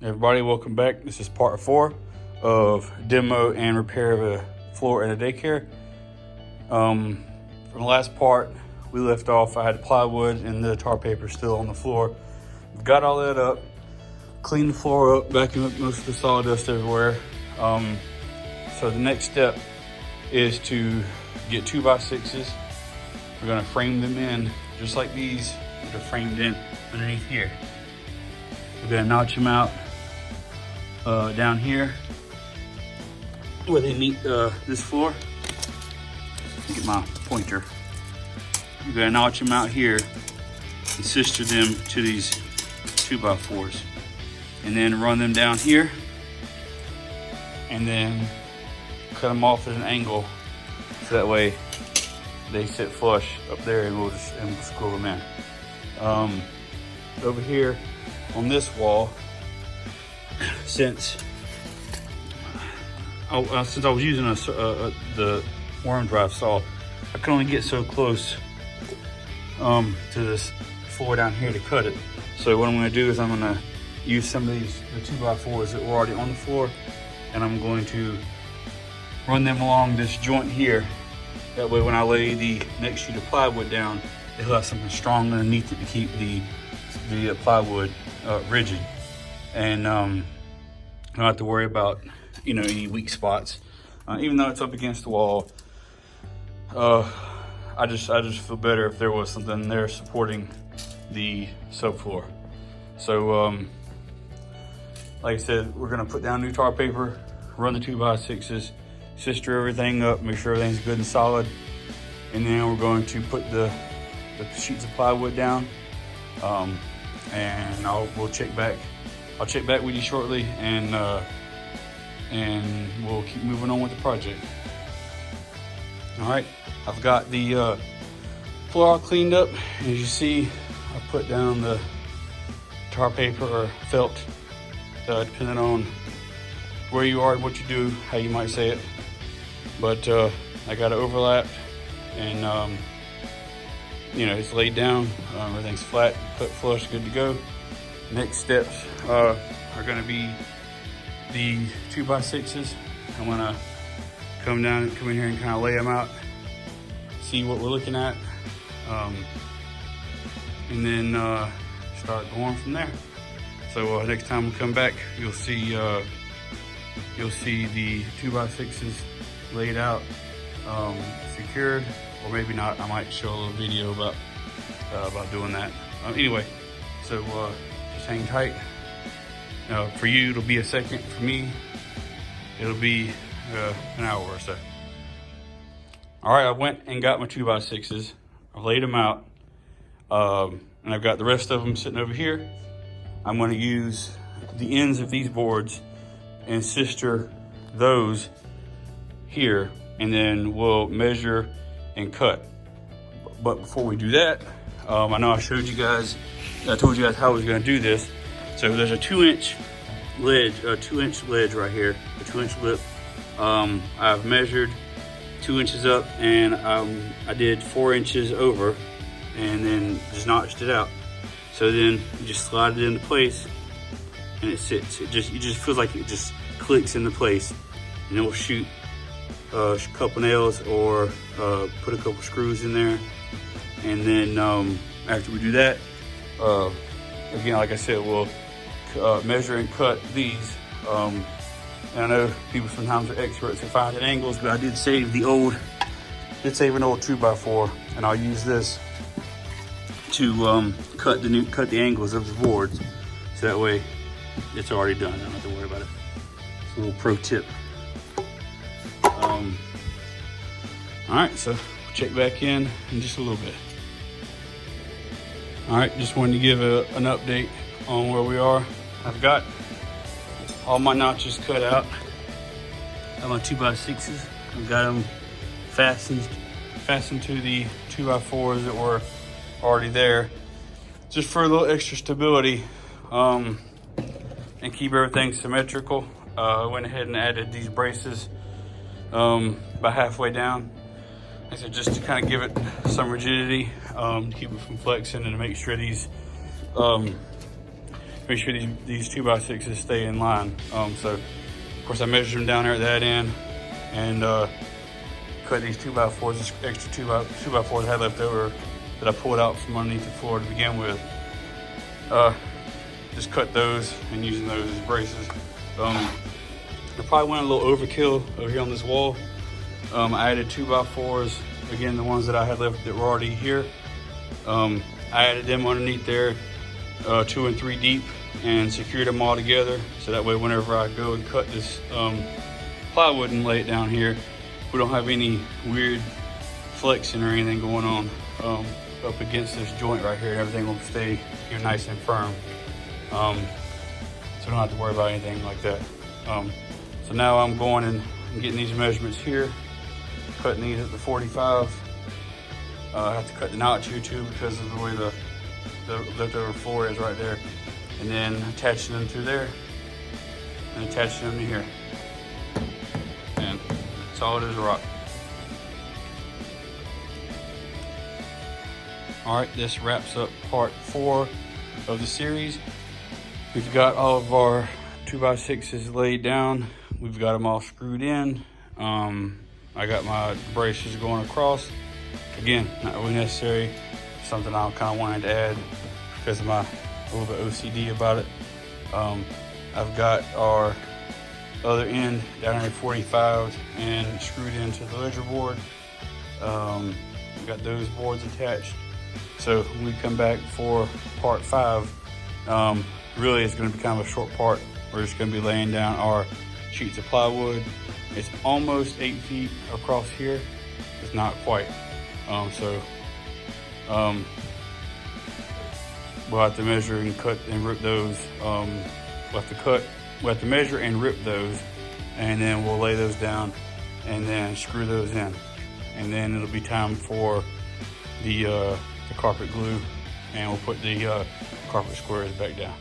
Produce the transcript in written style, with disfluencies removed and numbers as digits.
Everybody, welcome back. This is part 4 of demo and repair of a floor at a daycare. From the last part we left off, I had plywood and the tar paper still on the floor. Got all that up, cleaned the floor up, vacuumed up most of the sawdust everywhere. So the next step is to get 2x6s. We're gonna frame them in just like these. They're framed in underneath here. We're gonna notch them out down here where they meet this floor. Get my pointer. We're gonna notch them out here and sister them to these 2x4s, and then run them down here, and then cut them off at an angle so that way they sit flush up there, and we'll screw them in. Over here on this wall, since I was using the worm drive saw, I can only get so close to this floor down here to cut it. So what I'm going to do is I'm going to use some of the 2x4s that were already on the floor, and I'm going to run them along this joint here. That way when I lay the next sheet of plywood down, it'll have something strong underneath it to keep the plywood rigid, and I don't have to worry about any weak spots. Even though it's up against the wall, I just feel better if there was something there supporting the subfloor. So like I said, we're gonna put down new tar paper, run the 2x6s, sister everything up, make sure everything's good and solid, and then we're going to put the sheets of plywood down, and we'll check back. I'll check back with you shortly, and we'll keep moving on with the project. All right, I've got the floor all cleaned up. As you see, I put down the tar paper or felt, depending on where you are and what you do, how you might say it. But I got it overlapped, and it's laid down. Everything's flat, cut flush, good to go. Next steps are going to be the 2x6s. I'm going to come in here and kind of lay them out, see what we're looking at, and then start going from there. So next time we come back, you'll see the 2x6s laid out, secured, or maybe not. I might show a little video about doing that. Anyway, so just hang tight. For you, it'll be a second. For me, it'll be an hour or so. All right, I went and got my 2x6s. I laid them out, and I've got the rest of them sitting over here. I'm going to use the ends of these boards and sister those here, and then we'll measure and cut. But before we do that, I know I told you guys how I was going to do this. So there's a 2-inch ledge, right here, a 2-inch lip. I've measured 2 inches up, and I did 4 inches over, and then just notched it out. So then you just slide it into place, and it sits. It just feels like it just clicks into place, and then we'll shoot a couple nails or put a couple screws in there. And then after we do that, again, like I said, we'll measure and cut these. And I know people sometimes are experts at finding angles, but I did save an old 2x4, and I'll use this to cut the angles of the boards, so that way it's already done. I don't have to worry about it. It's a little pro tip. All right, so we'll check back in just a little bit. All right, just wanted to give an update on where we are. I've got all my notches cut out on my 2x6s. I've got them fastened to the 2x4s that were already there, just for a little extra stability, and keep everything symmetrical. I went ahead and added these braces about halfway down. Like I said, just to kind of give it some rigidity, to keep it from flexing, and to make sure these make sure these 2x6s stay in line. So of course I measured them down there at that end, and cut these 2x4s, this extra 2x4s I had left over that I pulled out from underneath the floor to begin with. Just cut those and using those as braces. I probably went a little overkill over here on this wall. I added 2x4s, again, the ones that I had left that were already here. I added them underneath there, 2 and 3 deep, and secured them all together. So that way, whenever I go and cut this plywood and lay it down here, we don't have any weird flexing or anything going on up against this joint right here. Everything will stay here nice and firm. So I don't have to worry about anything like that. So now I'm going and getting these measurements here, cutting these at the 45. I have to cut the notch here too because of the way the leftover floor is right there. And then attaching them to there and attaching them to here. And solid as a rock. All right, this wraps up part 4 of the series. We've got all of our 2x6s laid down. We've got them all screwed in. I got my braces going across. Again, not really necessary. Something I kind of wanted to add because of my a little bit OCD about it. I've got our other end down here at 45 and screwed into the ledger board. We've got those boards attached. So when we come back for part 5, really it's going to be kind of a short part. We're just going to be laying down our sheets of plywood. It's almost 8 feet across here. It's not quite. We'll have to measure and cut and rip those. We'll have to measure and rip those, and then we'll lay those down and then screw those in. And then it'll be time for the carpet glue, and we'll put the carpet squares back down.